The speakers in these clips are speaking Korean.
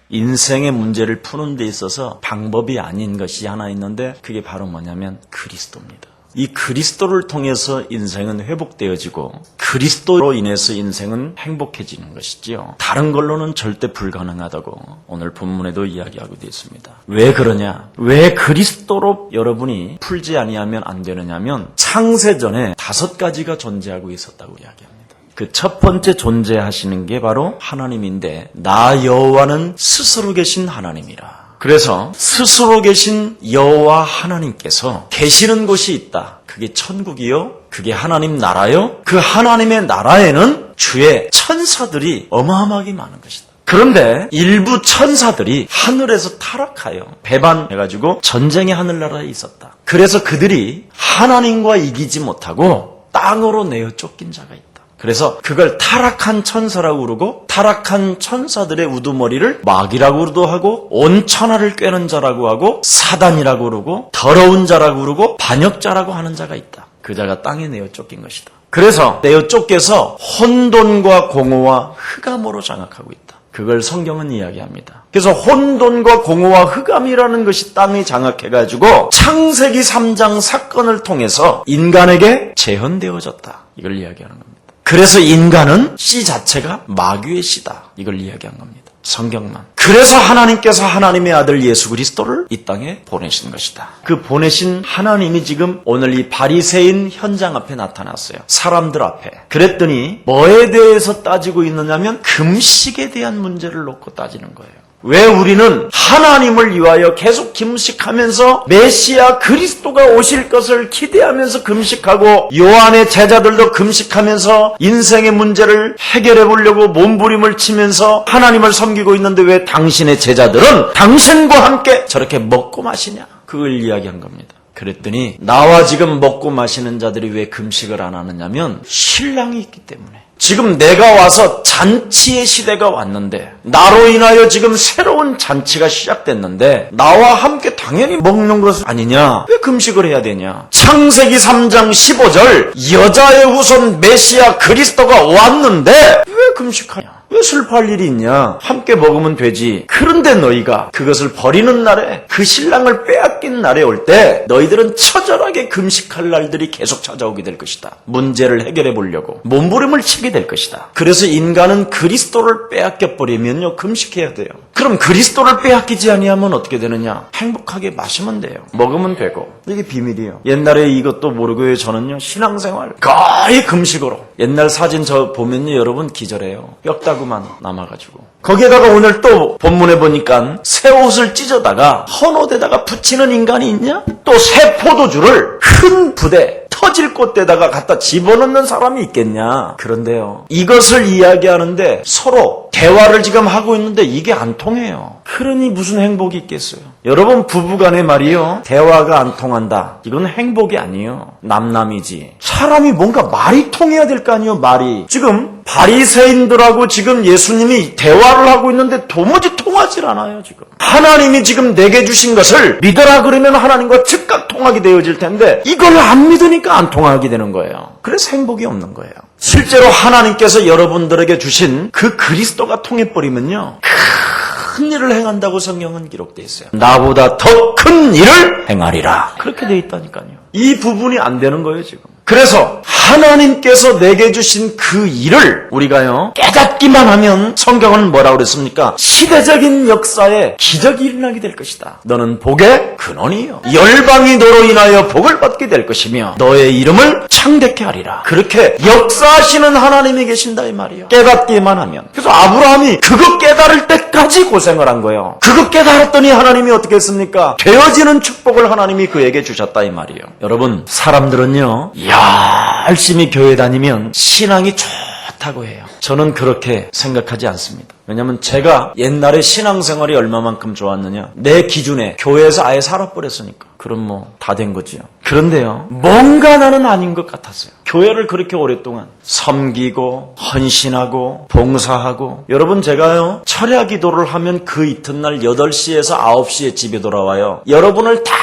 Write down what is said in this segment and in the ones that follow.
인생의 문제를 푸는 데 있어서 방법이 아닌 것이 하나 있는데 그게 바로 뭐냐면 그리스도입니다. 이 그리스도를 통해서 인생은 회복되어지고 그리스도로 인해서 인생은 행복해지는 것이지요. 다른 걸로는 절대 불가능하다고 오늘 본문에도 이야기하고 있습니다. 왜 그러냐? 왜 그리스도로 여러분이 풀지 아니하면 안 되느냐면 창세전에 5가지가 존재하고 있었다고 이야기합니다. 그 첫 번째 존재하시는 게 바로 하나님인데 나 여호와는 스스로 계신 하나님이라. 그래서 스스로 계신 여호와 하나님께서 계시는 곳이 있다. 그게 천국이요. 그게 하나님 나라요. 그 하나님의 나라에는 주의 천사들이 어마어마하게 많은 것이다. 그런데 일부 천사들이 하늘에서 타락하여 배반해가지고 전쟁이 하늘나라에 있었다. 그래서 그들이 하나님과 이기지 못하고 땅으로 내어 쫓긴 자가 있다. 그래서 그걸 타락한 천사라고 그러고 타락한 천사들의 우두머리를 마귀라고도 하고 온 천하를 꿰는 자라고 하고 사단이라고 그러고 더러운 자라고 그러고 반역자라고 하는 자가 있다. 그 자가 땅에 내어 쫓긴 것이다. 그래서 내어 쫓겨서 혼돈과 공허와 흑암으로 장악하고 있다. 그걸 성경은 이야기합니다. 그래서 혼돈과 공허와 흑암이라는 것이 땅에 장악해가지고 창세기 3장 사건을 통해서 인간에게 재현되어졌다. 이걸 이야기하는 겁니다. 그래서 인간은 씨 자체가 마귀의 씨다. 이걸 이야기한 겁니다. 성경만. 그래서 하나님께서 하나님의 아들 예수 그리스도를 이 땅에 보내신 것이다. 그 보내신 하나님이 지금 오늘 이 바리새인 현장 앞에 나타났어요. 사람들 앞에. 그랬더니 뭐에 대해서 따지고 있느냐면 금식에 대한 문제를 놓고 따지는 거예요. 왜 우리는 하나님을 위하여 계속 금식하면서 메시아 그리스도가 오실 것을 기대하면서 금식하고 요한의 제자들도 금식하면서 인생의 문제를 해결해 보려고 몸부림을 치면서 하나님을 섬기고 있는데 왜 당신의 제자들은 당신과 함께 저렇게 먹고 마시냐? 그걸 이야기한 겁니다. 그랬더니 나와 지금 먹고 마시는 자들이 왜 금식을 안 하느냐면 신랑이 있기 때문에. 지금 내가 와서 잔치의 시대가 왔는데 나로 인하여 지금 새로운 잔치가 시작됐는데 나와 함께 당연히 먹는 것은 아니냐? 왜 금식을 해야 되냐? 창세기 3장 15절 여자의 후손 메시아 그리스도가 왔는데 왜 금식하냐? 왜 슬퍼할 일이 있냐? 함께 먹으면 되지. 그런데 너희가 그것을 버리는 날에 그 신랑을 빼앗긴 날에 올 때 너희들은 처절하게 금식할 날들이 계속 찾아오게 될 것이다. 문제를 해결해 보려고 몸부림을 치게 될 것이다. 그래서 인간은 그리스도를 빼앗겨 버리면요 금식해야 돼요. 그럼 그리스도를 빼앗기지 아니하면 어떻게 되느냐? 행복하게 마시면 돼요. 먹으면 되고. 이게 비밀이에요. 옛날에 이것도 모르고요. 저는요 신앙생활 거의 금식으로. 옛날 사진 저 보면요 여러분 기절해요. 뼈다구만 남아가지고. 거기에다가 오늘 또 본문에 보니까 새 옷을 찢어다가 헌옷에다가 붙이는 인간이 있냐? 또 새 포도주를 큰 부대 터질 곳에다가 갖다 집어넣는 사람이 있겠냐? 그런데요. 이것을 이야기하는데 서로 대화를 지금 하고 있는데 이게 안 통해요. 그러니 무슨 행복이 있겠어요? 여러분 부부간에 말이요. 대화가 안 통한다. 이건 행복이 아니에요. 남남이지. 사람이 뭔가 말이 통해야 될 거 아니에요. 말이. 지금 바리새인들하고 지금 예수님이 대화를 하고 있는데 도무지 통하질 않아요. 지금. 하나님이 지금 내게 주신 것을 믿어라 그러면 하나님과 즉각 통하게 되어질 텐데 이걸 안 믿으니까 안 통하게 되는 거예요. 그래서 행복이 없는 거예요. 실제로 하나님께서 여러분들에게 주신 그 그리스도가 통해버리면요. 큰 일을 행한다고 성경은 기록되어 있어요. 나보다 더 큰 일을 행하리라. 그렇게 되어 있다니까요. 이 부분이 안 되는 거예요, 지금. 그래서 하나님께서 내게 주신 그 일을 우리가요 깨닫기만 하면 성경은 뭐라고 그랬습니까? 시대적인 역사에 기적이 일어나게 될 것이다. 너는 복의 근원이요. 열방이 너로 인하여 복을 받게 될 것이며 너의 이름을 창대케 하리라. 그렇게 역사하시는 하나님이 계신다 이 말이에요. 깨닫기만 하면. 그래서 아브라함이 그거 깨달을 때까지 고생을 한 거예요. 그거 깨달았더니 하나님이 어떻게 했습니까? 되어지는 축복을 하나님이 그에게 주셨다 이 말이에요. 여러분 사람들은요 열심히 교회 다니면 신앙이 좋다고 해요. 저는 그렇게 생각하지 않습니다. 왜냐하면 제가 옛날에 신앙생활이 얼마만큼 좋았느냐. 내 기준에 교회에서 아예 살아버렸으니까. 그럼 뭐 다 된 거지요. 그런데요. 뭔가 나는 아닌 것 같았어요. 교회를 그렇게 오랫동안 섬기고 헌신하고 봉사하고. 여러분 제가요. 철야 기도를 하면 그 이튿날 8시에서 9시에 집에 돌아와요. 여러분을 다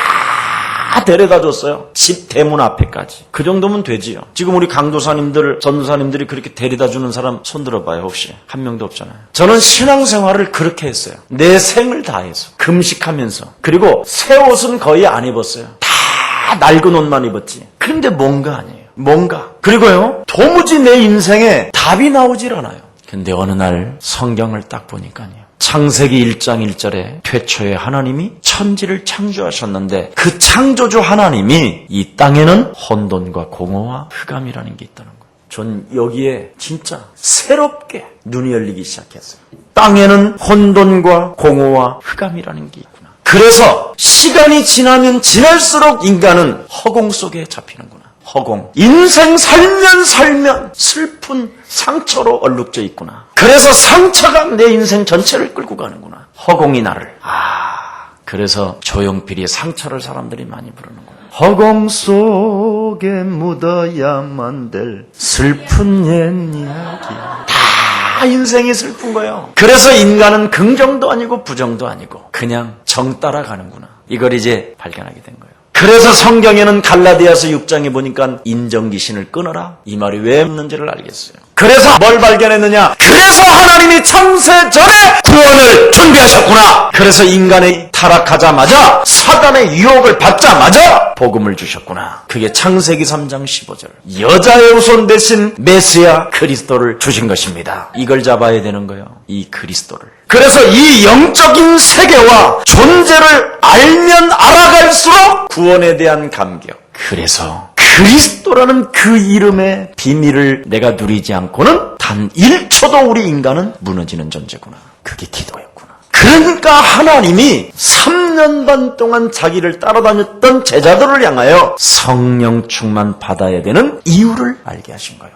데려다 줬어요. 집 대문 앞에까지. 그 정도면 되지요. 지금 우리 강도사님들, 전도사님들이 그렇게 데려다 주는 사람 손들어봐요. 혹시 한 명도 없잖아요. 저는 신앙생활을 그렇게 했어요. 내 생을 다해서 금식하면서. 그리고 새 옷은 거의 안 입었어요. 다 낡은 옷만 입었지. 그런데 뭔가 아니에요. 뭔가. 그리고요, 도무지 내 인생에 답이 나오질 않아요. 근데 어느 날 성경을 딱 보니까요, 창세기 1장 1절에 태초에 하나님이 천지를 창조하셨는데 그 창조주 하나님이 이 땅에는 혼돈과 공허와 흑암이라는 게 있다는 거예요. 전 여기에 진짜 새롭게 눈이 열리기 시작했어요. 땅에는 혼돈과 공허와 흑암이라는 게 있구나. 그래서 시간이 지나면 지날수록 인간은 허공 속에 잡히는구나. 허공. 인생 살면 슬픈 상처로 얼룩져 있구나. 그래서 상처가 내 인생 전체를 끌고 가는구나. 허공이 나를. 그래서 조용필이 상처를 사람들이 많이 부르는구나. 허공 속에 묻어야만 될 슬픈 옛 이야기. 다 인생이 슬픈 거예요. 그래서 인간은 긍정도 아니고 부정도 아니고 그냥 정 따라가는구나. 이걸 이제 발견하게 된 거예요. 그래서 성경에는 갈라디아서 6장에 보니까 인정귀신을 끊어라. 이 말이 왜 없는지를 알겠어요. 그래서 뭘 발견했느냐? 그래서 하나님이 창세 전에 구원을 준비하셨구나. 그래서 인간이 타락하자마자 사단의 유혹을 받자마자 복음을 주셨구나. 그게 창세기 3장 15절. 여자의 후손 대신 메시아 그리스도를 주신 것입니다. 이걸 잡아야 되는 거예요. 이 그리스도를. 그래서 이 영적인 세계와 존재를 알면 알아갈수록 구원에 대한 감격. 그래서 그리스도라는 그 이름의 비밀을 내가 누리지 않고는 단 1초도 우리 인간은 무너지는 존재구나. 그게 기도였구나. 그러니까 하나님이 3년 반 동안 자기를 따라다녔던 제자들을 향하여 성령 충만 받아야 되는 이유를 알게 하신 거예요.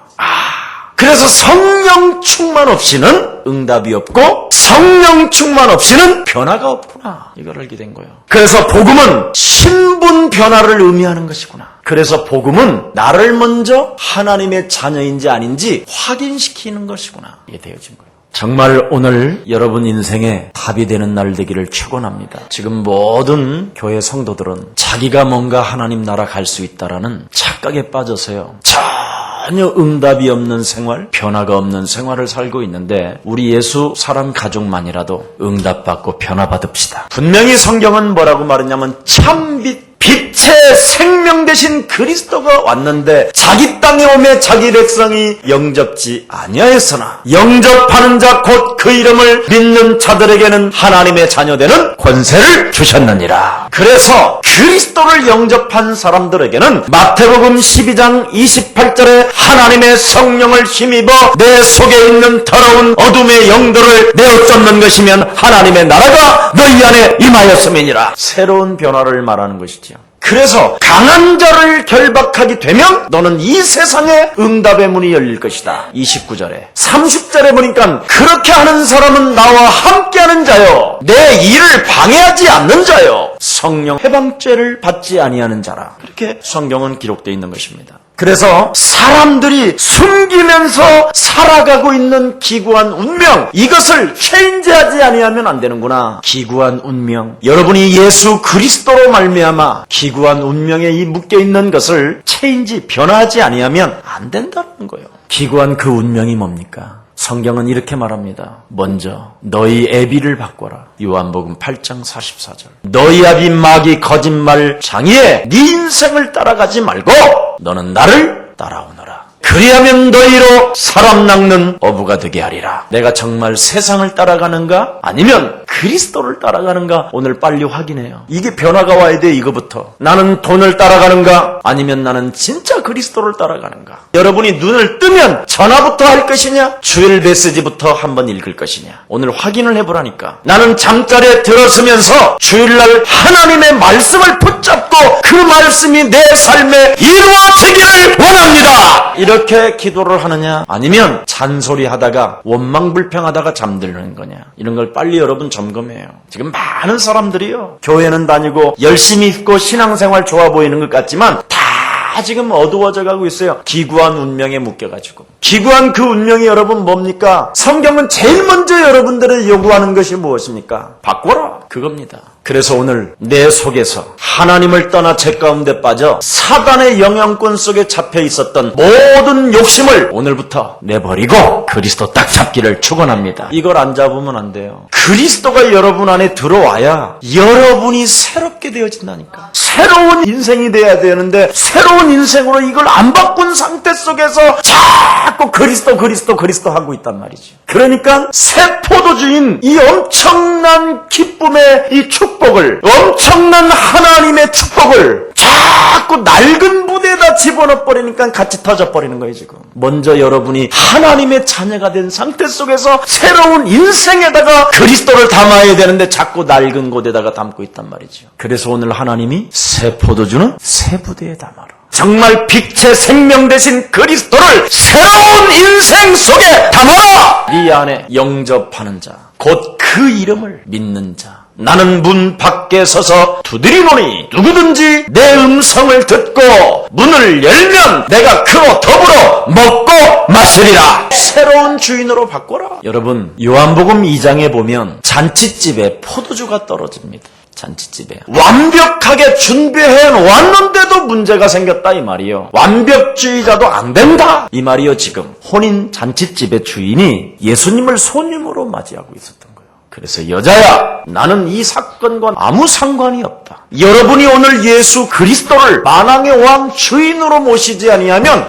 그래서 성령 충만 없이는 응답이 없고 성령 충만 없이는 변화가 없구나. 이걸 알게 된 거예요. 그래서 복음은 신분 변화를 의미하는 것이구나. 그래서 복음은 나를 먼저 하나님의 자녀인지 아닌지 확인시키는 것이구나. 이게 되어진 거예요. 정말 오늘 여러분 인생에 답이 되는 날 되기를 축원합니다. 지금 모든 교회 성도들은 자기가 뭔가 하나님 나라 갈 수 있다라는 착각에 빠져서요, 전혀 응답이 없는 생활, 변화가 없는 생활을 살고 있는데 우리 예수 사랑 가족만이라도 응답받고 변화받읍시다. 분명히 성경은 뭐라고 말했냐면 참빛, 빛의 생명 되신 그리스도가 왔는데 자기 땅에 오매 자기 백성이 영접지 아니하였으나 영접하는 자 곧 그 이름을 믿는 자들에게는 하나님의 자녀되는 권세를 주셨느니라. 그래서 그리스도를 영접한 사람들에게는 마태복음 12장 28절에 하나님의 성령을 힘입어 내 속에 있는 더러운 어둠의 영들을 내어쫓는 것이면 하나님의 나라가 너희 안에 임하였음이니라. 새로운 변화를 말하는 것이지요. 그래서 강한 자를 결박하게 되면 너는 이 세상에 응답의 문이 열릴 것이다. 29절에 30절에 보니까 그렇게 하는 사람은 나와 함께하는 자요, 내 일을 방해하지 않는 자요, 성령 해방죄를 받지 아니하는 자라. 그렇게 성경은 기록되어 있는 것입니다. 그래서 사람들이 숨기면서 살아가고 있는 기구한 운명, 이것을 체인지하지 아니하면 안 되는구나. 기구한 운명, 여러분이 예수 그리스도로 말미암아 기구한 운명에 이 묶여있는 것을 체인지, 변화하지 아니하면 안 된다는 거예요. 기구한 그 운명이 뭡니까? 성경은 이렇게 말합니다. 먼저 너희 애비를 바꿔라. 요한복음 8장 44절. 너희 아비 마귀 거짓말 장이에 네 인생을 따라가지 말고 너는 나를 따라오너라. 그리하면 너희로 사람 낚는 어부가 되게 하리라. 내가 정말 세상을 따라가는가? 아니면 그리스도를 따라가는가? 오늘 빨리 확인해요. 이게 변화가 와야 돼. 이거부터. 나는 돈을 따라가는가? 아니면 나는 진짜 그리스도를 따라가는가? 여러분이 눈을 뜨면 전화부터 할 것이냐? 주일 메시지부터 한번 읽을 것이냐? 오늘 확인을 해보라니까. 나는 잠자리에 들었으면서 주일날 하나님의 말씀을 붙잡고 그 말씀이 내 삶에 이루어지기를 원합니다. 이렇게 기도를 하느냐? 아니면 잔소리하다가 원망불평하다가 잠들는 거냐? 이런 걸 빨리 여러분 점검해요. 지금 많은 사람들이요, 교회는 다니고 열심히 있고 신앙생활 좋아 보이는 것 같지만 다 지금 어두워져 가고 있어요. 기구한 운명에 묶여가지고. 기구한 그 운명이 여러분 뭡니까? 성경은 제일 먼저 여러분들을 요구하는 것이 무엇입니까? 바꿔라. 그겁니다. 그래서 오늘 내 속에서 하나님을 떠나 죄 가운데 빠져 사단의 영향권 속에 잡혀 있었던 모든 욕심을 오늘부터 내버리고 그리스도 딱 잡기를 축원합니다. 이걸 안 잡으면 안 돼요. 그리스도가 여러분 안에 들어와야 여러분이 새롭게 되어진다니까. 새로운 인생이 돼야 되는데 새로운 인생으로 이걸 안 바꾼 상태 속에서 자꾸 그리스도 하고 있단 말이죠. 그러니까 새 포도주인 이 엄청난 기쁨의 이 축복을, 엄청난 하나님의 축복을 자꾸 낡은 부대에다 집어넣어 버리니까 같이 터져버리는 거예요 지금. 먼저 여러분이 하나님의 자녀가 된 상태 속에서 새로운 인생에다가 그리스도를 담아야 되는데 자꾸 낡은 곳에다가 담고 있단 말이죠. 그래서 오늘 하나님이 새 포도주는 새 부대에 담아라. 정말 빛의 생명 되신 그리스도를 새로운 인생 속에 담아라. 네 안에 영접하는 자, 곧 그 이름을 믿는 자. 나는 문 밖에 서서 두드리노니 누구든지 내 음성을 듣고 문을 열면 내가 그로 더불어 먹고 마시리라. 새로운 주인으로 바꿔라. 여러분, 요한복음 2장에 보면 잔치집에 포도주가 떨어집니다. 잔치집에 완벽하게 준비해 왔는데도 문제가 생겼다 이 말이요. 완벽주의자도 안 된다 이 말이요. 지금 혼인 잔치집의 주인이 예수님을 손님으로 맞이하고 있었던 거예요. 그래서 여자야, 나는 이 사건과 아무 상관이 없다. 여러분이 오늘 예수 그리스도를 만왕의 왕 주인으로 모시지 아니하면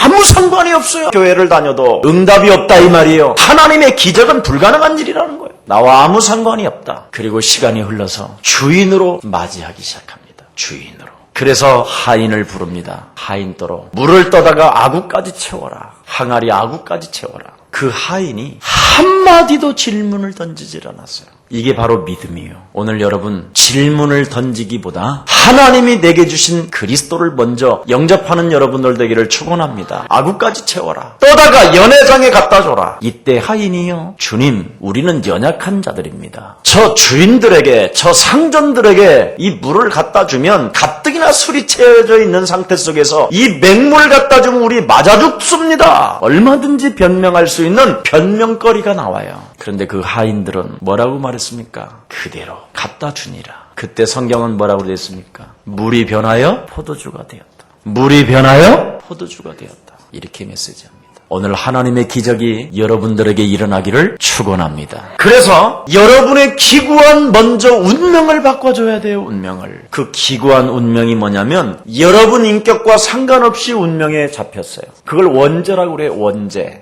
아무 상관이 없어요. 교회를 다녀도 응답이 없다 이 말이에요. 하나님의 기적은 불가능한 일이라는 거예요. 나와 아무 상관이 없다. 그리고 시간이 흘러서 주인으로 맞이하기 시작합니다. 주인으로. 그래서 하인을 부릅니다. 하인더러 물을 떠다가 아구까지 채워라. 항아리 아구까지 채워라. 그 하인이 한마디도 질문을 던지질 않았어요. 이게 바로 믿음이에요. 오늘 여러분, 질문을 던지기보다 하나님이 내게 주신 그리스도를 먼저 영접하는 여러분들 되기를 축원합니다. 아구까지 채워라. 떠다가 연회장에 갖다 줘라. 이때 하인이요, 주님, 우리는 연약한 자들입니다. 저 주인들에게, 저 상전들에게 이 물을 갖다 주면 가뜩이나 술이 채워져 있는 상태 속에서 이 맹물 갖다 주면 우리 맞아 죽습니다. 얼마든지 변명할 수 있는 변명거리가 나와요. 그런데 그 하인들은 뭐라고 말했습니까? 그대로 갖다 주니라. 그때 성경은 뭐라고 되어 있습니까? 물이 변하여 포도주가 되었다. 물이 변하여 포도주가 되었다. 이렇게 메시지합니다. 오늘 하나님의 기적이 여러분들에게 일어나기를 축원합니다. 그래서 여러분의 기구한 먼저 운명을 바꿔줘야 돼요. 운명을. 그 기구한 운명이 뭐냐면 여러분 인격과 상관없이 운명에 잡혔어요. 그걸 원죄라고 그래요. 원죄.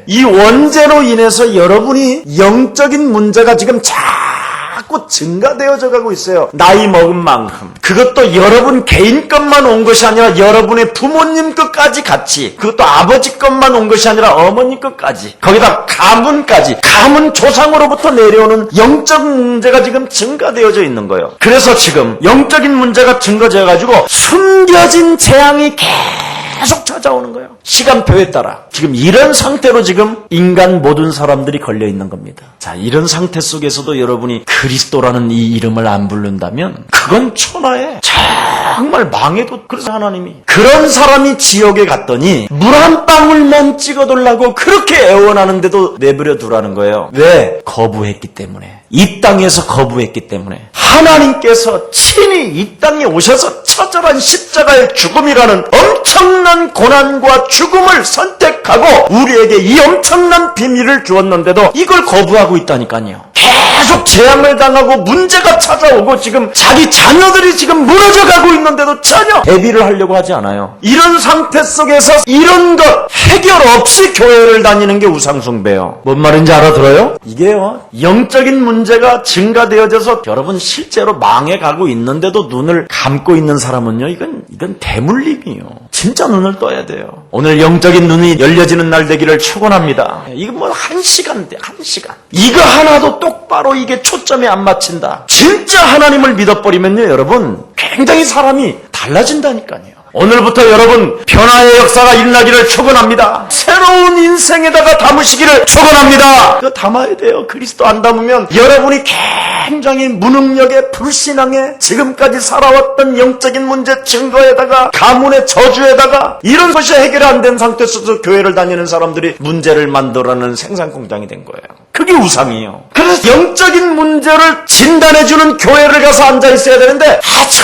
이 원죄로 인해서 여러분이 영적인 문제가 지금 자꾸 증가되어져 가고 있어요. 나이 먹은 만큼. 그것도 여러분 개인 것만 온 것이 아니라 여러분의 부모님 것까지 같이, 그것도 아버지 것만 온 것이 아니라 어머니 것까지, 거기다 가문까지, 가문 조상으로부터 내려오는 영적 문제가 지금 증가되어져 있는 거예요. 그래서 지금 영적인 문제가 증가되어 가지고 숨겨진 재앙이 계속 찾아오는 거예요. 시간표에 따라. 지금 이런 상태로 지금 인간 모든 사람들이 걸려 있는 겁니다. 자, 이런 상태 속에서도 여러분이 그리스도라는 이 이름을 안 부른다면 그건 천하에 정말 망해도. 그래서 하나님이 그런 사람이 지옥에 갔더니 물 한 방울만 찍어달라고 그렇게 애원하는데도 내버려 두라는 거예요. 왜? 거부했기 때문에. 이 땅에서 거부했기 때문에. 하나님께서 친히 이 땅에 오셔서 처절한 십자가의 죽음이라는 엄청난 고난과 죽음을 선택하고 우리에게 이 엄청난 비밀을 주었는데도 이걸 거부하고 있다니까요. 계속 재앙을 당하고 문제가 찾아오고 지금 자기 자녀들이 지금 무너져가고 있는데도 전혀 대비를 하려고 하지 않아요. 이런 상태 속에서 이런 것 해결 없이 교회를 다니는 게 우상숭배예요. 뭔 말인지 알아들어요? 이게요, 영적인 문제가 증가되어져서 여러분 실제로 망해가고 있는데도 눈을 감고 있는 사람은요, 이건 대물림이에요. 진짜 눈을 떠야 돼요. 오늘 영적인 눈이 열려지는 날 되기를 축원합니다. 이건 뭐 한 시간 돼, 한 시간. 이거 하나도 똑바로 이게 초점에 안 맞춘다. 진짜 하나님을 믿어버리면요, 여러분 굉장히 사람이 달라진다니까요. 오늘부터 여러분 변화의 역사가 일어나기를 축원합니다. 새로운 인생에다가 담으시기를 축원합니다. 그거 담아야 돼요. 그리스도 안 담으면 여러분이 굉장히 무능력에, 불신앙에, 지금까지 살아왔던 영적인 문제 증거에다가 가문의 저주에다가 이런 것이 해결 안 된 상태에서도 교회를 다니는 사람들이 문제를 만들어내는 생산 공장이 된 거예요. 그게 우상이에요. 그래서 영적인 문제를 진단해주는 교회를 가서 앉아있어야 되는데 아주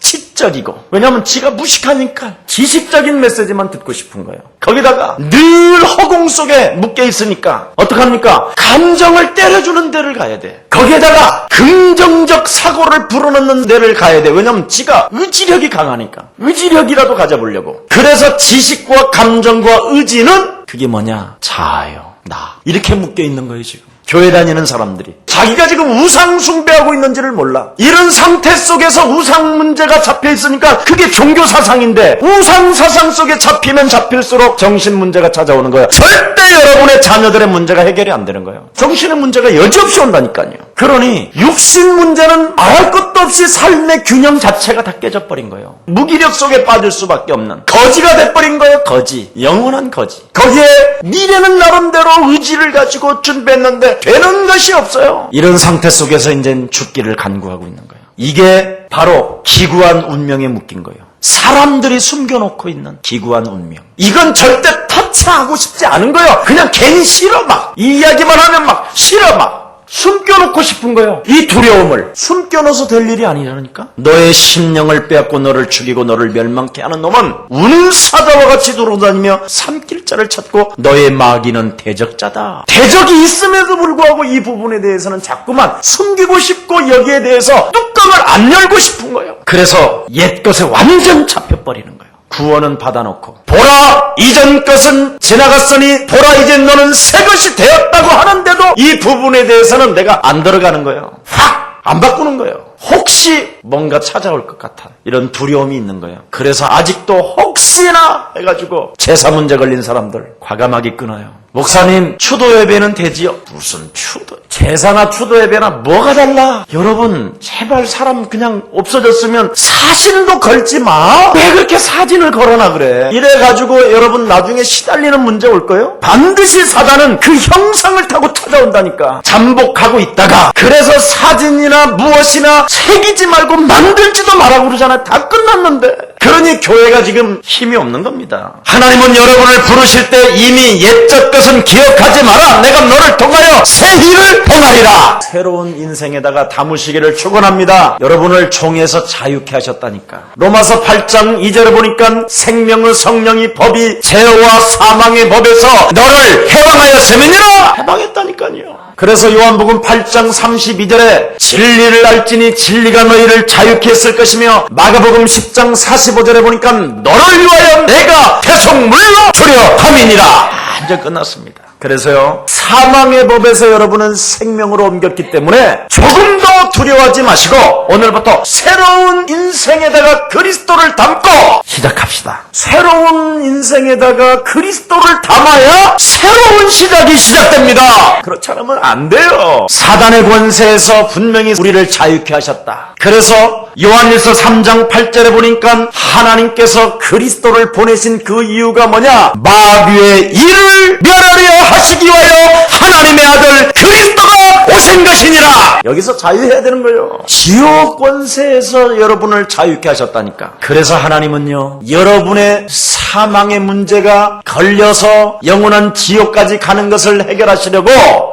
지적이고, 왜냐하면 지가 무식하니까 지식적인 메시지만 듣고 싶은 거예요. 거기다가 늘 허공 속에 묶여 있으니까 어떡합니까? 감정을 때려주는 데를 가야 돼. 거기에다가 긍정적 사고를 불어넣는 데를 가야 돼. 왜냐하면 지가 의지력이 강하니까. 의지력이라도 가져보려고. 그래서 지식과 감정과 의지는 그게 뭐냐? 자아예요. 나. 이렇게 묶여 있는 거예요, 지금. 교회 다니는 사람들이 자기가 지금 우상 숭배하고 있는지를 몰라. 이런 상태 속에서 우상 문제가 잡혀 있으니까 그게 종교 사상인데, 우상 사상 속에 잡히면 잡힐수록 정신 문제가 찾아오는 거예요. 절대 여러분의 자녀들의 문제가 해결이 안 되는 거예요. 정신의 문제가 여지없이 온다니까요. 그러니 육신 문제는 말할 것도 없이 삶의 균형 자체가 다 깨져버린 거예요. 무기력 속에 빠질 수밖에 없는 거지가 돼버린 거예요. 거지. 영원한 거지. 거기에 미래는 나름대로 의지를 가지고 준비했는데 되는 것이 없어요. 이런 상태 속에서 이제 죽기를 간구하고 있는 거예요. 이게 바로 기구한 운명에 묶인 거예요. 사람들이 숨겨놓고 있는 기구한 운명. 이건 절대 터치하고 싶지 않은 거예요. 그냥 괜히 싫어 막. 이 이야기만 하면 막 싫어 막. 숨겨놓고 싶은 거예요. 이 두려움을 숨겨놓아서 될 일이 아니라니까. 너의 심령을 빼앗고 너를 죽이고 너를 멸망케 하는 놈은 우는 사자와 같이 돌아다니며 삼킬 자를 찾고 너의 마귀는 대적자다. 대적이 있음에도 불구하고 이 부분에 대해서는 자꾸만 숨기고 싶고 여기에 대해서 뚜껑을 안 열고 싶은 거예요. 그래서 옛 것에 완전 잡혀버리는 거예요. 구원은 받아놓고 보라 이전 것은 지나갔으니 보라 이제 너는 새 것이 되었다고 하는데도 이 부분에 대해서는 내가 안 들어가는 거예요. 확 안 바꾸는 거예요. 혹시 뭔가 찾아올 것 같아. 이런 두려움이 있는 거예요. 그래서 아직도 혹시나 해가지고 제사 문제 걸린 사람들 과감하게 끊어요. 목사님 추도 예배는 되지요? 무슨 추도? 제사나 추도 예배나 뭐가 달라? 여러분 제발 사람 그냥 없어졌으면 사진도 걸지 마. 왜 그렇게 사진을 걸어놔 그래? 이래가지고 여러분 나중에 시달리는 문제 올 거예요? 반드시 사단은 그 형상을 타고 찾아온다니까. 잠복하고 있다가 그래서 사진이나 무엇이나 새기지 말고 만들지도 말라고 그러잖아요. 다 끝났는데. 그러니 교회가 지금 힘이 없는 겁니다. 하나님은 여러분을 부르실 때 이미 옛적 것은 기억하지 마라. 내가 너를 통하여 새 일을 행하리라. 새로운 인생에다가 담으시기를 축원합니다. 여러분을 종에서 자유케 하셨다니까. 로마서 8장 2절에 보니까 생명의 성령이 법이 죄와 사망의 법에서 너를 해방하였음이니라. 해방했다니까요. 그래서 요한복음 8장 32절에 진리를 알지니 진리가 너희를 자유케 했을 것이며, 마가복음 10장 45절에 보니까 너를 위하여 내가 태송물로 주려 함이니라. 완전 끝났습니다. 그래서요, 사망의 법에서 여러분은 생명으로 옮겼기 때문에 조금 더 두려워하지 마시고 오늘부터 새로운 인생에다가 그리스도를 담고 시작합시다. 새로운 인생에다가 그리스도를 담아야 새로운 시작이 시작됩니다. 그렇지 않으면 안 돼요. 사단의 권세에서 분명히 우리를 자유케 하셨다. 그래서 요한일서 3장 8절에 보니까 하나님께서 그리스도를 보내신 그 이유가 뭐냐? 마귀의 일을 멸하려 하시기 위하여 하나님의 아들 그리스도가 오신 것이니라. 여기서 자유해야 되는 거예요. 지옥 권세에서 여러분을 자유케 하셨다니까. 그래서 하나님은요, 여러분의 사망의 문제가 걸려서 영원한 지옥까지 가는 것을 해결하시려고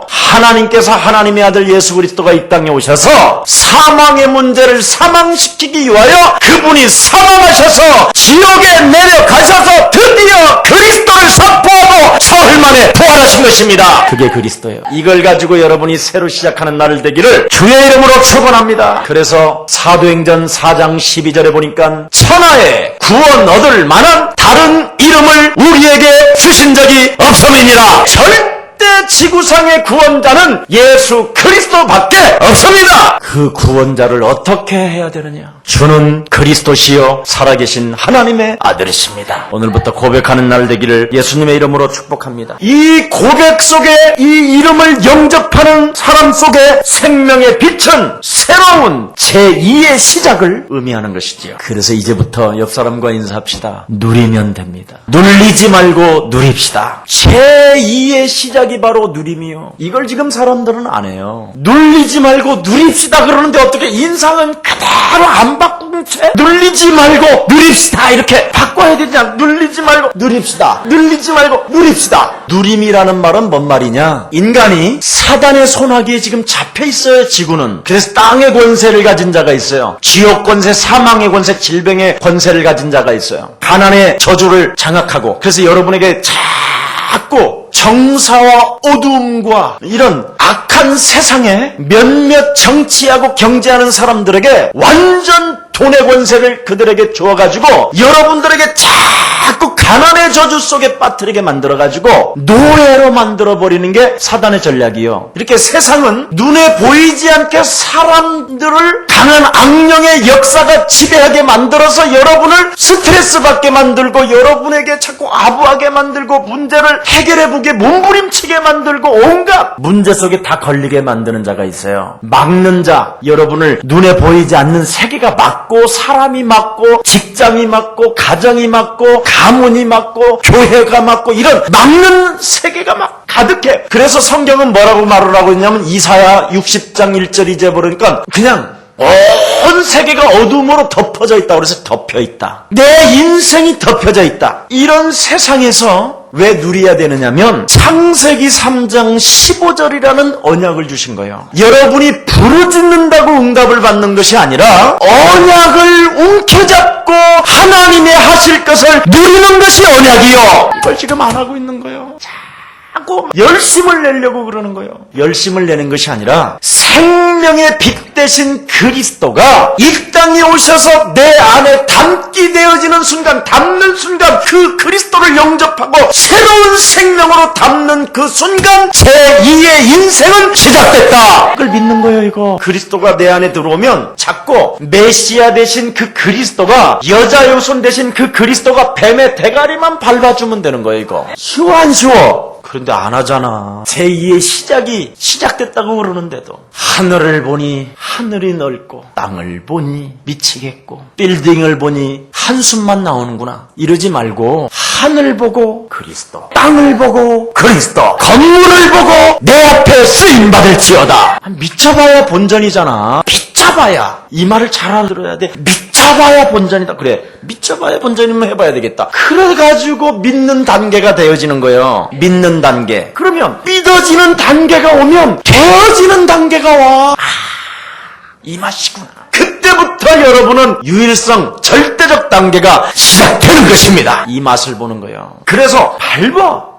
하나님께서 하나님의 아들 예수 그리스도가 이 땅에 오셔서 사망의 문제를 사망시키기 위하여 그분이 사망하셔서 지옥에 내려가셔서 드디어 그리스도를 선포하고 사흘 만에 부활하신 것입니다. 그게 그리스도예요. 이걸 가지고 여러분이 새로 시작하는 날을 되기를 주의 이름으로 축원합니다. 그래서 사도행전 4장 12절에 보니까 천하에 구원 얻을 만한 다른 이름을 우리에게 주신 적이 없음이니라. 절대 지구상의 구원자는 예수 그리스도밖에 없습니다. 그 구원자를 어떻게 해야 되느냐? 주는 그리스도시요 살아계신 하나님의 아들이십니다. 오늘부터 고백하는 날 되기를 예수님의 이름으로 축복합니다. 이 고백 속에 이 이름을 영접하는 사람 속에 생명의 빛은 새로운 제2의 시작을 의미하는 것이지요. 그래서 이제부터 옆 사람과 인사합시다. 누리면 됩니다. 눌리지 말고 누립시다. 제2의 시작이 바로 누림 누림이요. 이걸 지금 사람들은 안 해요. 눌리지 말고 누립시다 그러는데 어떻게 인상은 그대로 안 바꾼 채 눌리지 말고 누립시다 이렇게 바꿔야 되지 않나? 눌리지 말고 누립시다. 눌리지 말고 누립시다. 누림이라는 말은 뭔 말이냐? 인간이 사단의 손아귀에 지금 잡혀 있어요. 지구는. 그래서 땅의 권세를 가진 자가 있어요. 지옥 권세, 사망의 권세, 질병의 권세를 가진 자가 있어요. 가난의 저주를 장악하고, 그래서 여러분에게 자꾸 정사와 어두움과 이런 악한 세상에 몇몇 정치하고 경제하는 사람들에게 완전 돈의 권세를 그들에게 주어가지고 여러분들에게 자꾸 가난의 저주 속에 빠뜨리게 만들어가지고 노예로 만들어버리는 게 사단의 전략이요. 이렇게 세상은 눈에 보이지 않게 사람들을 강한 악령의 역사가 지배하게 만들어서 여러분을 스트레스 받게 만들고 여러분에게 자꾸 아부하게 만들고 문제를 해결해보게 몸부림치게 만들고 온갖 문제 속에 다 걸리게 만드는 자가 있어요. 막는 자, 여러분을 눈에 보이지 않는 세계가 막고 사람이 막고 직장이 막고 가정이 막고 가문이 막고 교회가 막고 이런 막는 세계가 막 가득해. 그래서 성경은 뭐라고 말을 하고 있냐면 이사야 60장 1절 2절 보니까 그냥 온 세계가 어둠으로 덮어져 있다. 그래서 덮여 있다. 내 인생이 덮여져 있다. 이런 세상에서 왜 누려야 되느냐면 창세기 3장 15절이라는 언약을 주신 거예요. 여러분이 부르짖는다고 응답을 받는 것이 아니라 언약을 움켜잡고 하나님의 하실 것을 누리는 것이 언약이요. 이걸 지금 안 하고 있는 거예요. 자꾸 열심을 내려고 그러는 거예요. 열심을 내는 것이 아니라 생명의 빛 대신 그리스도가 이 땅에 오셔서 내 안에 담기 되어지는 순간, 담는 순간 그 그리스도를 영접하고 새로운 생명으로 담는 그 순간 제2의 인생은 시작됐다. 그걸 믿는 거예요. 이거 그리스도가 내 안에 들어오면 자꾸 메시아 대신 그 그리스도가 여자 요손 대신 그 그리스도가 뱀의 대가리만 밟아주면 되는 거예요. 이거 쉬워 안 쉬워? 그런데 안 하잖아. 제2의 시작이 시작됐다고 그러는데도 하늘을 보니 하늘이 넓고 땅을 보니 미치겠고 빌딩을 보니 한숨만 나오는구나 이러지 말고 하늘 보고 그리스도, 땅을 보고 그리스도, 건물을 보고 내 앞에 쓰임받을지어다. 미쳐봐야 본전이잖아. 미쳐봐야. 이 말을 잘 알아들어야 돼. 미쳐봐야 본전이다. 그래, 미쳐봐야 본전이면 해봐야 되겠다. 그래가지고 믿는 단계가 되어지는 거예요. 믿는 단계. 그러면 믿어지는 단계가 오면 되어지는 단계가 와. 이 맛이구나. 그때부터 여러분은 유일성, 절대적 단계가 시작되는 것입니다. 이 맛을 보는 거예요. 그래서 밟아.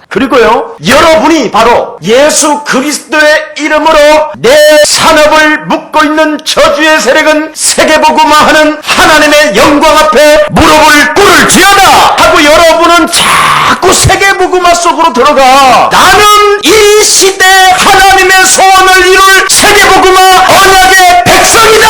그리고요, 여러분이 바로 예수 그리스도의 이름으로 내 산업을 묶고 있는 저주의 세력은 세계복음화하는 하나님의 영광 앞에 무릎을 꿇을지어다 하고 여러분은 자꾸 세계복음화 속으로 들어가. 나는 이 시대 하나님의 소원을 이룰 세계복음화 언약의 백성이다.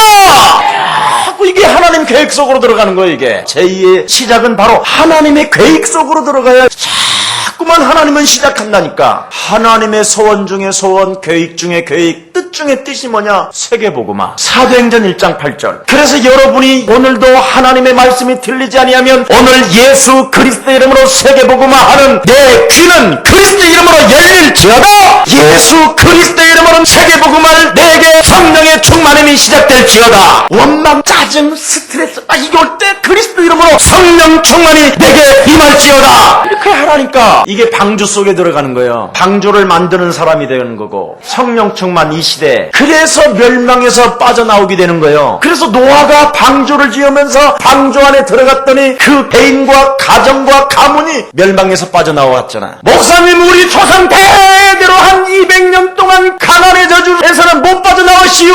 자꾸 이게 하나님 계획 속으로 들어가는 거예요. 이게 제2의 시작은 바로 하나님의 계획 속으로 들어가야 자꾸만 하나님은 시작한다니까. 하나님의 소원 중에 소원, 계획 중에 계획, 뜻 중에 뜻이 뭐냐? 세계복음화. 사도행전 1장 8절. 그래서 여러분이 오늘도 하나님의 말씀이 들리지 아니하면 오늘 예수 그리스도 이름으로 세계복음화하는 내 귀는 그리스도 이름으로 열릴지어다. 예수 그리스도 이름으로 세계복음화를 내게 성령의 충만함이 시작될지어다. 원망, 짜증, 스트레스 이게 올 때 그리스도 이름으로 성령 충만이 내게 임할지어다. 이렇게 하라니까. 이게 방주 속에 들어가는 거예요. 방주를 만드는 사람이 되는 거고 성령 충만 이 시대. 그래서 멸망에서 빠져나오게 되는 거예요. 그래서 노아가 방주를 지으면서 방주 안에 들어갔더니 그 개인과 가정과 가문이 멸망에서 빠져나왔잖아요. 목사님 우리 조상 대대로 한 200년 동안 가난의 저주에서는 못 빠져나왔시오.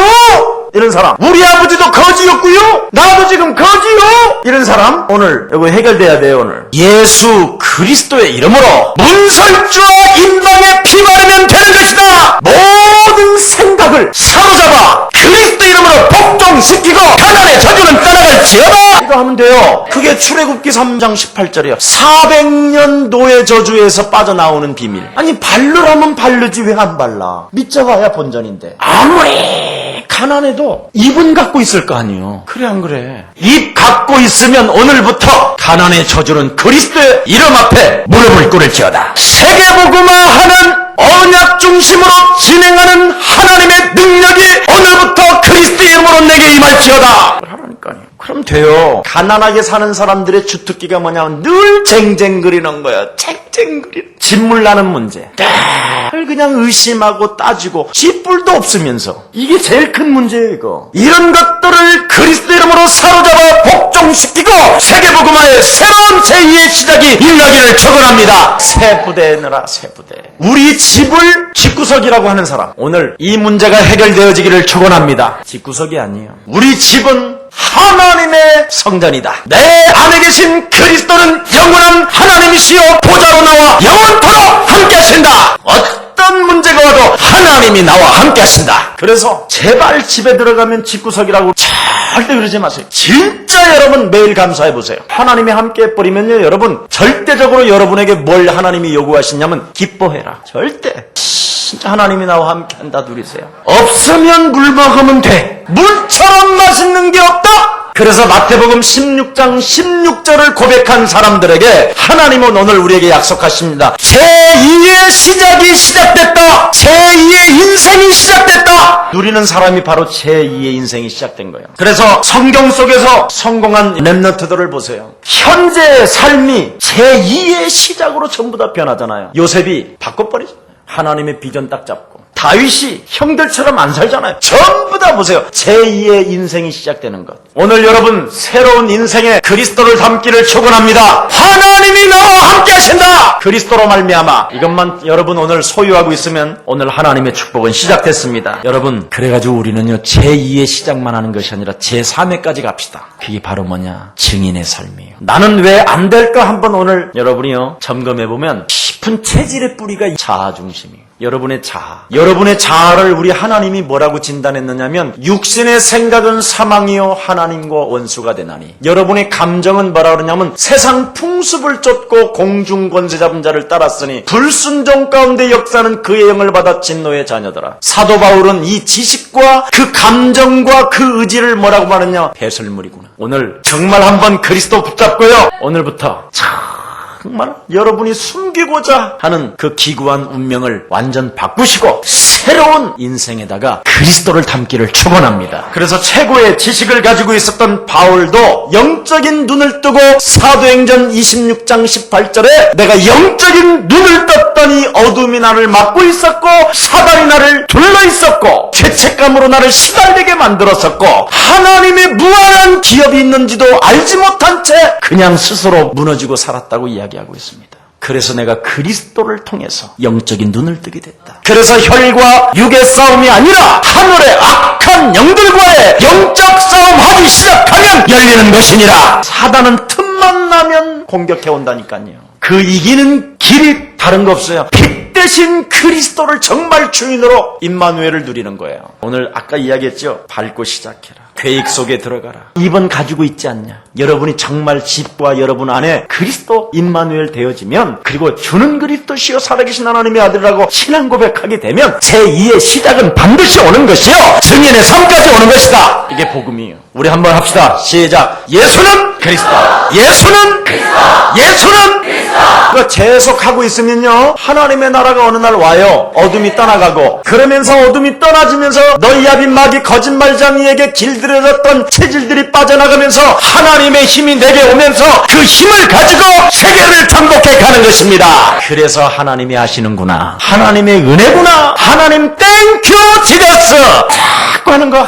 이런 사람. 우리 아버지도 거지였고요. 나도 지금 거지요. 이런 사람 오늘 이거 해결돼야 돼요. 오늘 예수 그리스도의 이름으로 문설주와 임방에 피 바르면 되는 것이다. 모든 생각을 사로잡아 그리스도 이름으로 복종시키고 가난의 저주는 떠나갈지어다. 이거 하면 돼요. 그게 출애굽기 3장 18절이에요. 400년 노예 저주에서 빠져나오는 비밀. 아니 바르라면 바르지 왜 안 발라? 믿져봐야 본전인데. 아무리 가난해도 입은 갖고 있을 거 아니에요. 그래 안 그래? 입 갖고 있으면 오늘부터 가난의 저주는 그리스도의 이름 앞에 무릎을 꿇을지어다. 세계복음화하는 언약 언약 중심으로 진행하는 하나님의 능력이 오늘부터 그리스도의 이름으로 내게 임할지어다. 하라니까요. 그럼 돼요. 가난하게 사는 사람들의 주특기가 뭐냐면 늘 쟁쟁거리는 거야. 쟁쟁거리는. 진물나는 문제. 늘 그냥 의심하고 따지고 쥐뿔도 없으면서. 이게 제일 큰 문제예요, 이거. 이런 것들을 그리스도 이름으로 사로잡아 복종시키고 세계복음화의 새로운 제2의 시작이 일어나기를 축원합니다. 새 부대느라 새 부대. 우리 집을 집구석이라고 하는 사람, 오늘 이 문제가 해결되어지기를 축원합니다. 집구석이 아니에요. 우리 집은 하나님의 성전이다. 내 안에 계신 그리스도는 영원한 하나님이시여 보좌로 나와 영원토록 함께 하신다. 어떤 문제가 와도 하나님이 나와 함께 하신다. 그래서 제발 집에 들어가면 집구석이라고 절대 그러지 마세요. 진짜 여러분 매일 감사해 보세요. 하나님이 함께 해버리면요, 여러분 절대적으로 여러분에게 뭘 하나님이 요구하시냐면 기뻐해라. 절대. 진짜 하나님이 나와 함께 한다 누리세요. 없으면 물 먹으면 돼. 물처럼 맛있는 게 없다. 그래서 마태복음 16장 16절을 고백한 사람들에게 하나님은 오늘 우리에게 약속하십니다. 제2의 시작이 시작됐다. 제2의 인생이 시작됐다. 누리는 사람이 바로 제2의 인생이 시작된 거예요. 그래서 성경 속에서 성공한 렘넌트들을 보세요. 현재의 삶이 제2의 시작으로 전부 다 변하잖아요. 요셉이 바꿔버리죠. 하나님의 비전 딱 잡고. 다윗이 형들처럼 안 살잖아요. 전부 다 보세요. 제2의 인생이 시작되는 것. 오늘 여러분 새로운 인생에 그리스도를 담기를 축원합니다. 하나님이 나와 함께 하신다. 그리스도로 말미암아. 이것만 여러분 오늘 소유하고 있으면 오늘 하나님의 축복은 시작됐습니다. 여러분 그래가지고 우리는요 제2의 시작만 하는 것이 아니라 제3회까지 갑시다. 그게 바로 뭐냐? 증인의 삶이에요. 나는 왜 안 될까? 한번 오늘 여러분이요 점검해보면 깊은 체질의 뿌리가 자아 중심이에요. 여러분의 자아. 여러분의 자아를 우리 하나님이 뭐라고 진단했느냐면 육신의 생각은 사망이요 하나님과 원수가 되나니. 여러분의 감정은 뭐라 그러냐면 세상 풍습을 쫓고 공중 권세 잡은 자를 따랐으니 불순종 가운데 역사는 그의 영을 받아 진노의 자녀더라. 사도 바울은 이 지식과 그 감정과 그 의지를 뭐라고 말했냐? 배설물이구나. 오늘 정말 한번 그리스도 붙잡고요. 오늘부터 정말 여러분이 숨기고자 하는 그 기구한 운명을 완전 바꾸시고 새로운 인생에다가 그리스도를 담기를 축원합니다. 그래서 최고의 지식을 가지고 있었던 바울도 영적인 눈을 뜨고 사도행전 26장 18절에 내가 영적인 눈을 떴더니 어둠이 나를 막고 있었고 사단이 나를 둘러 있었고 죄책감으로 나를 시달리게 만들었었고 하나님의 무한한 기업이 있는지도 알지 못한 채 그냥 스스로 무너지고 살았다고 이야기하고 있습니다. 그래서 내가 그리스도를 통해서 영적인 눈을 뜨게 됐다. 그래서 혈과 육의 싸움이 아니라 하늘의 악한 영들과의 영적 싸움 하기 시작하면 열리는 것이니라. 사단은 틈만 나면 공격해 온다니까요. 그 이기는 길이 다른 거 없어요. 빛 대신 그리스도를 정말 주인으로 임마누엘을 누리는 거예요. 오늘 아까 이야기했죠. 밟고 시작해라. 계획 속에 들어가라. 2번 가지고 있지 않냐. 여러분이 정말 집과 여러분 안에 그리스도 임마누엘 되어지면 그리고 주는 그리스도시요 살아계신 하나님의 아들이라고 신앙 고백하게 되면 제2의 시작은 반드시 오는 것이요 증인의 삶까지 오는 것이다. 이게 복음이에요. 우리 한번 합시다. 시작. 예수는 그리스도. 예수는 그리스도. 예수는 그리스도. 그거 계속하고 있으면요 하나님의 나라가 어느 날 와요. 어둠이 떠나가고 그러면서 어둠이 떠나지면서 너희 야빈 마귀 거짓말장이에게 길들여졌던 체질들이 빠져나가면서 하나님의 힘이 내게 오면서 그 힘을 가지고 세계를 정복해 가는 것입니다. 그래서 하나님이 하시는구나. 하나님의 은혜구나. 하나님 땡큐 지저스 자꾸 하는 거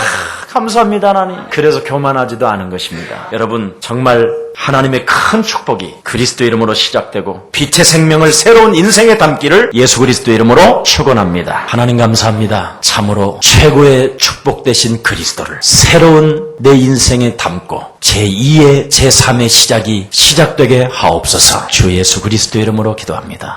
감사합니다 하나님. 그래서 교만하지도 않은 것입니다. 여러분 정말 하나님의 큰 축복이 그리스도 이름으로 시작되고 빛의 생명을 새로운 인생에 담기를 예수 그리스도 이름으로 축원합니다. 하나님 감사합니다. 참으로 최고의 축복 되신 그리스도를 새로운 내 인생에 담고 제2의 제3의 시작이 시작되게 하옵소서. 주 예수 그리스도 이름으로 기도합니다.